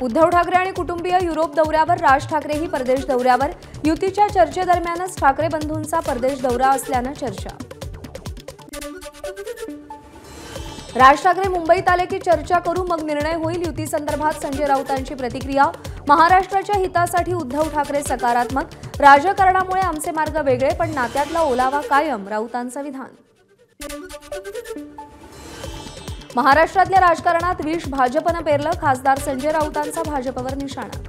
उद्धव ठाकरे आणि कुटुंबीय युरोप दौऱ्यावर, राज ठाकरेही परदेश दौऱ्यावर. युतीच्या चर्चेदरम्यानच ठाकरे बंधूंचा परदेश दौरा असल्यानं चर्चा. राज ठाकरे मुंबईत आले की चर्चा करू, मग निर्णय होईल. युती संदर्भात संजय राऊतांची प्रतिक्रिया. महाराष्ट्राच्या हितासाठी उद्धव ठाकरे सकारात्मक. राजकारणामुळे आमचे मार्ग वेगळे, पण नात्यातला ओलावा कायम, राऊतांचं विधान. महाराष्ट्रातल्या राजकारणात विष भाजपनं पेरलं, खासदार संजय राऊतांचा भाजपवर निशाणा.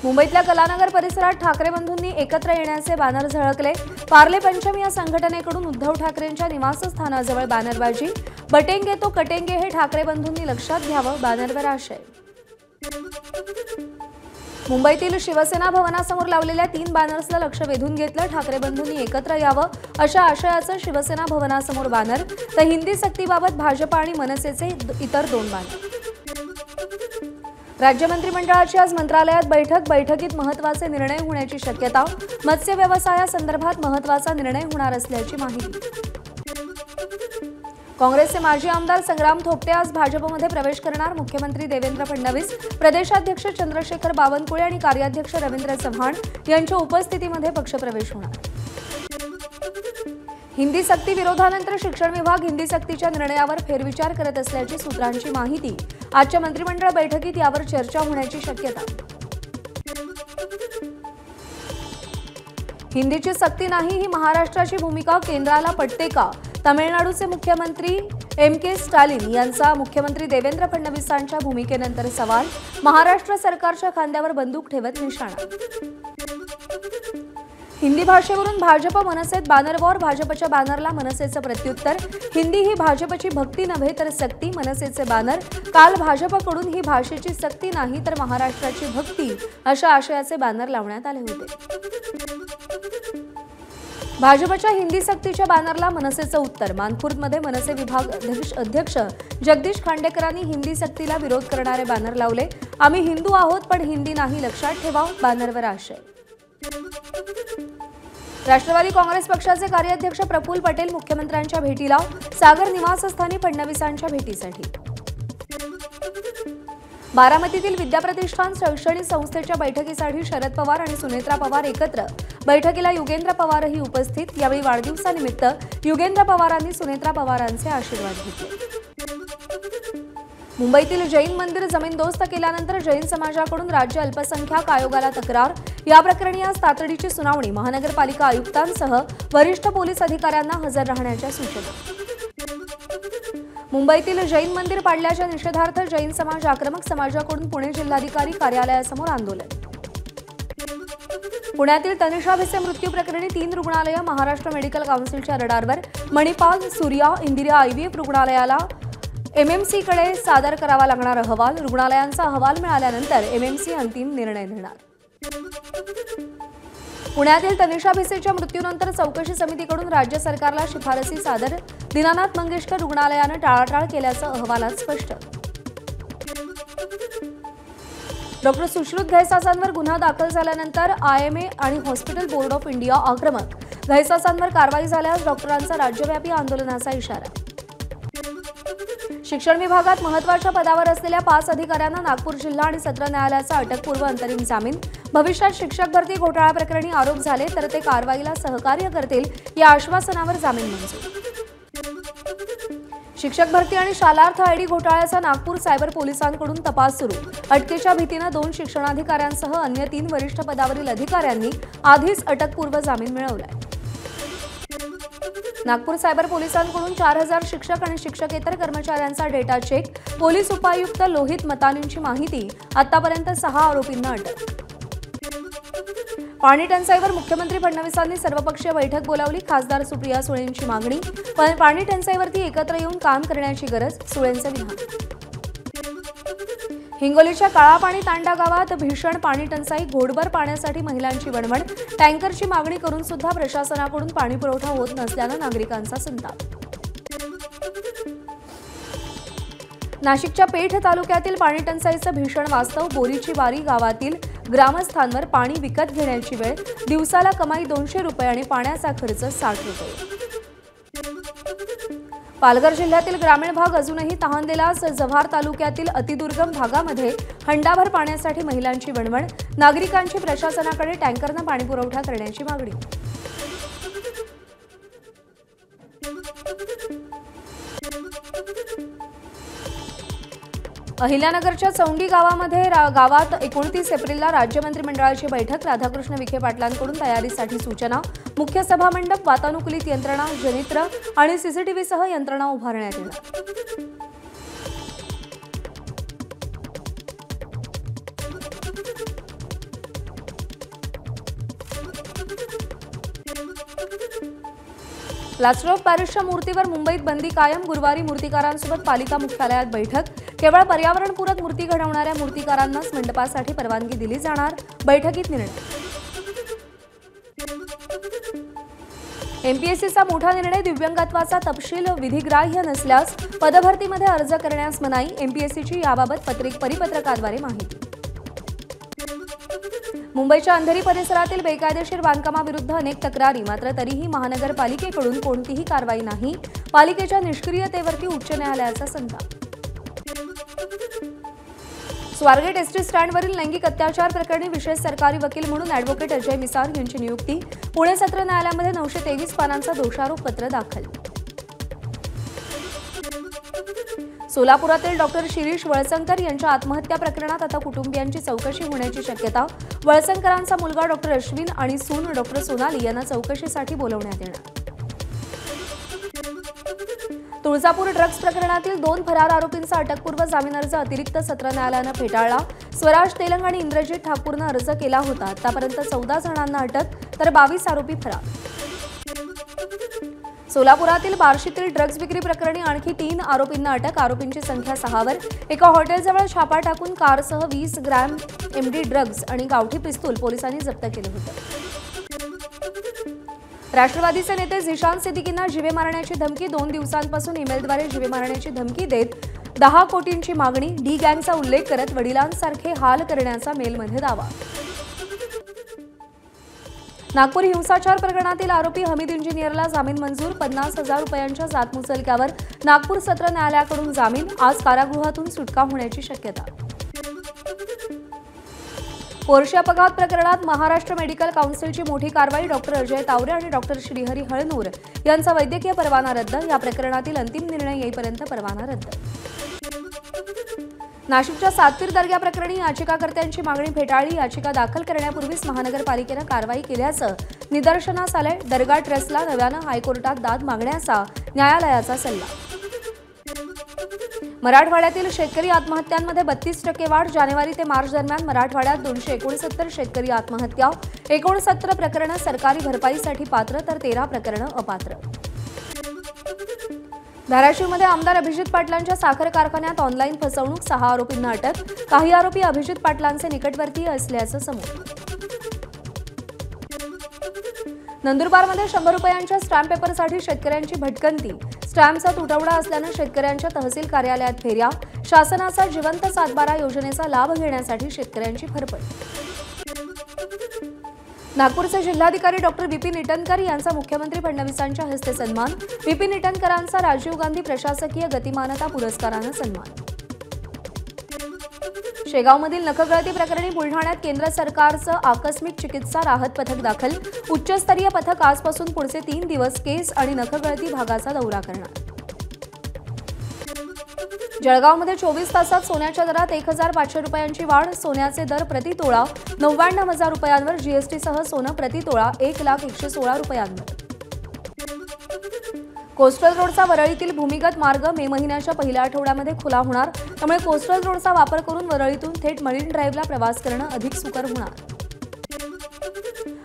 मुंबईतल्या कलानगर परिसरात ठाकरे बंधूंनी एकत्र येण्याचे बॅनर झळकले. पार्ले पंचमी या संघटनेकडून उद्धव ठाकरेंच्या निवासस्थानाजवळ बॅनरबाजी. बटेंगे तो कटेंगे हे ठाकरे बंधूंनी लक्षात घ्यावं, बॅनरवर आशय. मुंबईतील शिवसेना भवनासमोर लावलेल्या 3 बॅनर्सला लक्ष वेधून घेतलं. ठाकरे बंधूंनी एकत्र यावं अशा आशयाचं शिवसेना भवनासमोर बॅनर, तर हिंदी सक्तीबाबत भाजप आणि मनसेचे इतर 2 बॅनर. राज्य मंत्रिमंडळाची आज मंत्रालयात बैठकीत महत्त्वाचे निर्णय होण्याची शक्यता. मत्स्य व्यवसायासंदर्भात महत्त्वाचा निर्णय होणार असल्याची माहिती. काँग्रेसचे माजी आमदार संग्राम थोपटे आज भाजपमध्ये प्रवेश करणार. मुख्यमंत्री देवेंद्र फडणवीस, प्रदेशाध्यक्ष चंद्रशेखर बावनकुळे आणि कार्याध्यक्ष रवींद्र चव्हाण यांच्या उपस्थितीमध्ये पक्षप्रवेश होणार. हिंदी सक्ती विरोधानंतर शिक्षण विभाग हिंदी सक्तीच्या निर्णयावर फेरविचार करत असल्याची सूत्रांची माहिती. आजच्या मंत्रिमंडळ बैठकीत यावर चर्चा होण्याची शक्यता. हिंदीची सक्ती नाही ही महाराष्ट्राची भूमिका, केंद्राला पटते का? तमिळनाडूचे मुख्यमंत्री के स्टॅलिन यांचा मुख्यमंत्री देवेंद्र फडणवीसांच्या भूमिकेनंतर सवाल. महाराष्ट्र सरकारच्या खांद्यावर बंदूक ठेवत निशाणा. हिंदी भाषेवरून भाजप मनसेत बॅनर वॉर. भाजपच्या बॅनरला मनसेचं प्रत्युत्तर. हिंदी ही भाजपची भक्ती नव्हे तर सक्ती, मनसेचे बॅनर. काल भाजपकडून ही भाषेची सक्ती नाही तर महाराष्ट्राची भक्ती अशा आशयाचे बॅनर लावण्यात आले होते. भाजपच्या हिंदी सक्तीच्या बॅनरला मनसेचं उत्तर. मानखुर्दमध्ये मनसे विभाग अध्यक्ष जगदीश खांडेकरांनी हिंदी सक्तीला विरोध करणारे बॅनर लावले. आम्ही हिंदू आहोत पण हिंदी नाही, लक्षात ठेवा, बॅनरवर आशय. राष्ट्रवादी काँग्रेस पक्षाचे कार्याध्यक्ष प्रफुल्ल पटेल मुख्यमंत्र्यांच्या भेटीला. सागर निवासस्थानी फडणवीसांच्या भेटीसाठी. बारामतीतील विद्याप्रतिष्ठान शैक्षणिक संस्थेच्या बैठकीसाठी शरद पवार आणि सुनेत्रा पवार एकत्र. बैठकीला युगेंद्र पवारही उपस्थित. यावेळी वाढदिवसानिमित्त युगेंद्र पवारांनी सुनेत्रा पवारांचे आशीर्वाद घेतले. मुंबईतील जैन मंदिर जमीनदोस्त केल्यानंतर जैन समाजाकडून राज्य अल्पसंख्याक आयोगाला तक्रार. या प्रकरणी आज तातडीची सुनावणी. महानगरपालिका आयुक्तांसह वरिष्ठ पोलीस अधिकाऱ्यांना हजर राहण्याच्या सूचना. मुंबईतील जैन मंदिर पाडल्याच्या निषेधार्थ जैन समाज आक्रमक. समाजाकडून पुणे जिल्हाधिकारी कार्यालयासमोर आंदोलन. पुण्यातील तनिषा भिसे मृत्यू प्रकरणी 3 रुग्णालयं महाराष्ट्र मेडिकल काउन्सिलच्या रडारवर. मणिपाल, सूर्या, इंदिरा आयव्हीएफ रुग्णालयाला एमएमसीकडे सादर करावा लागणार अहवाल. रुग्णालयांचा अहवाल मिळाल्यानंतर एमएमसी अंतिम निर्णय घेणार. पुण्यातील तनिषा भिसेच्या मृत्यूनंतर चौकशी समितीकडून राज्य सरकारला शिफारसी सादर. दीनानाथ मंगेशकर रुग्णालयानं टाळाटाळ केल्याचं अहवालात स्पष्ट. डॉक्टर सुश्रुत घैसासांवर गुन्हा दाखल झाल्यानंतर आयएमए आणि हॉस्पिटल बोर्ड ऑफ इंडिया आक्रमक. घैसासांवर कारवाई झाल्यास डॉक्टरांचा राज्यव्यापी आंदोलनाचा इशारा. शिक्षण विभागात महत्त्वाच्या पदावर असलेल्या 5 अधिकाऱ्यांना नागपूर जिल्हा आणि सत्र न्यायालयाचा अटकपूर्व अंतरिम जामीन. भविष्यात शिक्षक भरती घोटाळा प्रकरणी आरोप झाले तर ते कारवाईला सहकार्य करतील या आश्वासनावर जामीन मंजूर. शिक्षक भरती आणि शालार्थ आयडी घोटाळ्याचा नागपूर सायबर पोलिसांकडून तपास सुरू. अटकेच्या भीतीनं 2 शिक्षणाधिकाऱ्यांसह अन्य 3 वरिष्ठ पदावरील अधिकाऱ्यांनी आधीच अटकपूर्व जामीन मिळवलाय. नागपूर सायबर पोलिसांकडून 4000 शिक्षक आणि शिक्षकेतर कर्मचाऱ्यांचा डेटा चेक. पोलीस उपायुक्त लोहित मतानींची माहिती. आतापर्यंत 6 आरोपींना अटक. पाणी टंचाईवर मुख्यमंत्री फडणवीसांनी सर्वपक्षीय बैठक बोलावली. खासदार सुप्रिया सुळेंची मागणी. पाणी टंचाईवरती एकत्र येऊन काम करण्याची गरज, सुळेंचे विधान. हिंगोलीच्या काळापाणी तांडा गावात भीषण पाणी टंचाई. घोडभर पाण्यासाठी महिलांची वणवण. टँकरची मागणी करून सुद्धा प्रशासनाकडून पाणी पुरवठा होत नसल्यानं नागरिकांचा संताप. नाशिकच्या पेठ तालुक्यातील पाणी टंचाईचं भीषण वास्तव. बोरीची वारी गावातील ग्रामस्थांवर पाणी विकत घेण्याची वेळ. दिवसाला कमाई 200 रुपये आणि पाण्याचा खर्च 60 रुपये. पालघर जिल्ह्यातील ग्रामीण भाग अजूनही तहानलेलाच. जव्हार तालुक्यातील अतिदुर्गम भागामध्ये हंडाभर पाण्यासाठी महिलांची वणवण. नागरिकांची प्रशासनाकडे टँकरनं पाणीपुरवठा करण्याची मागणी. अहिल्यानगरच्या चौंडी गावात 29 एप्रिलला राज्य मंत्रिमंडळाची बैठक. राधाकृष्ण विखे पाटलांकडून तयारीसाठी सूचना. मुख्य सभामंडप, वातानुकूलित यंत्रणा, जनित्र आणि सीसीटीव्हीसह यंत्रणा उभारण्यात येणार. प्लास्टर ऑफ पॅरिसच्या मूर्तीवर मुंबईत बंदी कायम. गुरुवारी मूर्तिकारांसोबत पालिका मुख्यालयात बैठक. केवळ पर्यावरणपूरक मूर्ती घडवणाऱ्या मूर्तिकारांनाच मंडपासाठी परवानगी दिली जाणार. बैठकीत निर्णय. एमपीएससीचा मोठा निर्णय. दिव्यांगत्वाचा तपशील विधिग्राह्य नसल्यास पदभरतीमध्ये अर्ज करण्यास मनाई. एमपीएससीची याबाबत परिपत्रकाद्वारे माहिती. मुंबईच्या अंधेरी परिसरातील बेकायदेशीर बांधकामाविरुद्ध अनेक तक्रारी. मात्र तरीही महानगरपालिकेकडून कोणतीही कारवाई नाही. पालिकेच्या निष्क्रियतेवरती उच्च न्यायालयाचा संताप. स्वारगेट एसटी स्टँडवरील लैंगिक अत्याचार प्रकरणी विशेष सरकारी वकील म्हणून अॅडव्होकेट अजय मिसार यांची नियुक्ती. पुणे सत्र न्यायालयामध्ये 923 पानांचा दोषारोपपत्र दाखल. सोलापुरातील डॉक्टर शिरीष वळसंकर यांच्या आत्महत्या प्रकरणात आता कुटुंबियांची चौकशी होण्याची शक्यता. वळसंकरांचा मुलगा डॉक्टर अश्विन आणि सून डॉक्टर सोनाली यांना चौकशीसाठी बोलवण्यात येणार. तुळजापूर ड्रग्ज प्रकरणातील 2 फरार आरोपींचा अटकपूर्व जामीन अर्ज अतिरिक्त सत्र न्यायालयानं फेटाळला. स्वराज तेलंग आणि इंद्रजित ठाकूरनं अर्ज केला होता. आतापर्यंत 14 जणांना अटक तर 22 आरोपी फरार. सोलापुरातील बार्शीतील ड्रग्ज विक्री प्रकरणी आणखी 3 आरोपींना अटक. आरोपींची संख्या 6वर. एका हॉटेलजवळ छापा टाकून कारसह 20 ग्रॅम एमडी ड्रग्ज आणि गावठी पिस्तूल पोलिसांनी जप्त केलं होतं. राष्ट्रवादीचे नेते झिशान सिद्दीकींना जीवे मारण्याची धमकी. 2 दिवसांपासून ईमेलद्वारे जीवे मारण्याची धमकी देत 10 कोटींची मागणी. डी गँगचा उल्लेख करत वडिलांसारखे हाल करण्याचा मेलमध्ये दावा. नागपूर हिंसाचार प्रकरणातील आरोपी हमीद इंजिनियरला जामीन मंजूर. 50,000 रुपयांच्या जातमुचलक्यावर नागपूर सत्र न्यायालयाकडून जामीन. आज कारागृहातून सुटका होण्याची शक्यता. पोर्शे अपघात प्रकरणात महाराष्ट्र मेडिकल काउन्सिलची मोठी कारवाई. डॉक्टर अजय तावरे आणि डॉक्टर श्रीहरी हळनूर यांचा वैद्यकीय परवाना रद्द. या प्रकरणातील अंतिम निर्णय येईपर्यंत परवाना रद्द. नाशिकच्या सातपीर दर्गा प्रकरणी याचिकाकर्त्यांची मागणी फेटाळली. याचिका दाखल करण्यापूर्वीच महानगरपालिकेनं कारवाई केल्याचं निदर्शनास आलंय. दर्गा ट्रस्टला नव्यानं हायकोर्टात दाद मागण्याचा न्यायालयाचा सल्ला. मराठवाड्यातील शेतकरी आत्महत्यांमध्ये 32% वाढ. जानेवारी ते मार्च दरम्यान मराठवाड्यात 269 शेतकरी आत्महत्या. 69 प्रकरणं सरकारी भरपाईसाठी पात्र तर 13 प्रकरणं अपात्र. धाराशिवमध्ये आमदार अभिजित पाटलांच्या साखर कारखान्यात ऑनलाईन फसवणूक. 6 आरोपींना अटक. काही आरोपी अभिजित पाटलांचे निकटवर्तीय असल्याचं समोर. नंदुरबारमध्ये 100 रुपयांच्या स्टॅम्प पेपरसाठी शेतकऱ्यांची भटकंती. स्टॅम्पचा तुटवडा असल्यानं शेतकऱ्यांच्या तहसील कार्यालयात फेऱ्या. शासनाचा जिवंत सातबारा योजनेचा लाभ घेण्यासाठी शेतकऱ्यांची फरफट. नागपूरचे जिल्हाधिकारी डॉक्टर विपिन इटनकर यांचा मुख्यमंत्री फडणवीसांच्या हस्ते सन्मान. विपिन इटनकरांचा राजीव गांधी प्रशासकीय गतिमानता पुरस्कारानं सन्मान. शेगावमधील नखगळती प्रकरणी बुलढाण्यात केंद्र सरकारचं आकस्मिक चिकित्सा राहत पथक दाखल. उच्चस्तरीय पथक आजपासून पुढचे 3 दिवस केस आणि नखगळती भागाचा दौरा करणार. जळगावमध्ये 24 तासात सोन्याच्या दरात 1,500 रुपयांची वाढ. सोन्याचे दर प्रतितोळा 99,000 रुपयांवर. जीएसटीसह सोनं प्रतितोळा 1,01,16 रुपयांवर. कोस्टल रोडचा वरळीतील भूमिगत मार्ग मे महिन्याच्या पहिल्या आठवड्यामध्ये खुला होणार. त्यामुळे कोस्टल रोडचा वापर करून वरळीतून थेट मरीन ड्राईव्हला प्रवास करणं अधिक सुकर होणार.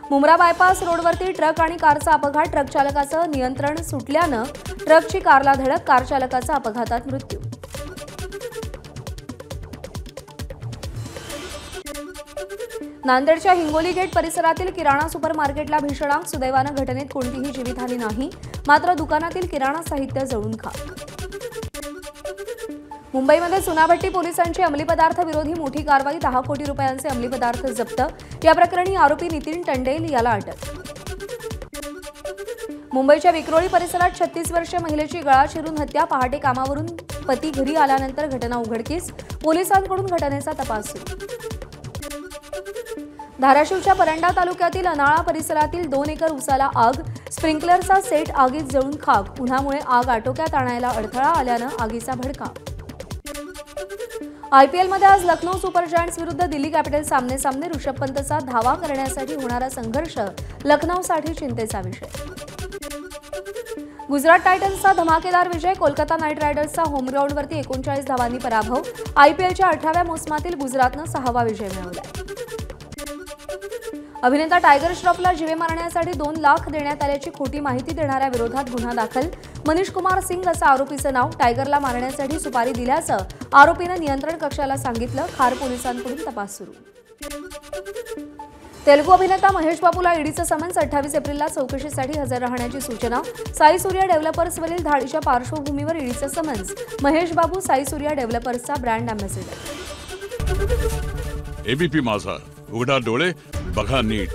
मुंब्रा बायपास रोडवरती ट्रक आणि कारचा अपघात. ट्रक चालकाचं नियंत्रण सुटल्यानं ट्रकची कारला धडक. कार चालकाचा अपघातात मृत्यू. नांदेडच्या हिंगोली गेट परिसरातील किराणा सुपर मार्केटला भीषण आग. सुदैवानं घटनेत कोणतीही जीवितहानी नाही. मात्र दुकानातील किराणा साहित्य जळून खाक. मुंबईमध्ये चुनाभट्टी पोलिसांची अंमली पदार्थ विरोधी मोठी कारवाई. 10 कोटी रुपयांचे अंमली पदार्थ जप्त. या प्रकरणी आरोपी नितीन टंडेल याला अटक. मुंबईच्या विक्रोळी परिसरात 36 वर्षीय महिलेची गळा चिरून हत्या. पहाटे कामावरून पती घरी आल्यानंतर घटना उघडकीस. पोलिसांकडून घटनेचा तपास सुरू. धाराशिवच्या परंडा तालुक्यातील अनाळा परिसरातील 2 एकर ऊसाला आग. स्प्रिंकलरचा सेट आगीत जळून खाक. उन्हामुळे आग आटोक्यात आणायला अडथळा आल्यानं आगीचा भडका. आयपीएलमध्ये आज लखनौ सुपर जायंट्स विरुद्ध दिल्ली कॅपिटल्स सामने. ऋषभ पंतचा धावा करण्यासाठी होणारा संघर्ष लखनौसाठी चिंतेचा विषय. गुजरात टायटन्सचा धमाकेदार विजय. कोलकाता नाईट रायडर्सचा होम ग्राउंडवरती 39 धावांनी पराभव. आयपीएलच्या 18व्या मोसमातील गुजरातनं 6वा विजय मिळवला. अभिनेता टायगर श्रॉफला जीवे मारण्यासाठी 2 लाख देण्यात आल्याची खोटी माहिती देणाऱ्या विरोधात गुन्हा दाखल. मनीष कुमार सिंग असं आरोपीचं नाव. टायगरला मारण्यासाठी सुपारी दिल्याचं आरोपीनं नियंत्रण कक्षाला सांगितलं. खार पोलिसांकडून तपास सुरू. तेलुगू अभिनेता महेश बाबूला ईडीचं समन्स. 28 एप्रिलला चौकशीसाठी हजर राहण्याची सूचना. साई सूर्या डेव्हलपर्सवरील धाडीच्या पार्श्वभूमीवर ईडीचं समन्स. महेश बाबू साई सूर्या डेव्हलपर्सचा ब्रँड अँबॅसेडर. एबीपी माझा, उघडा डोळे बघा नीट.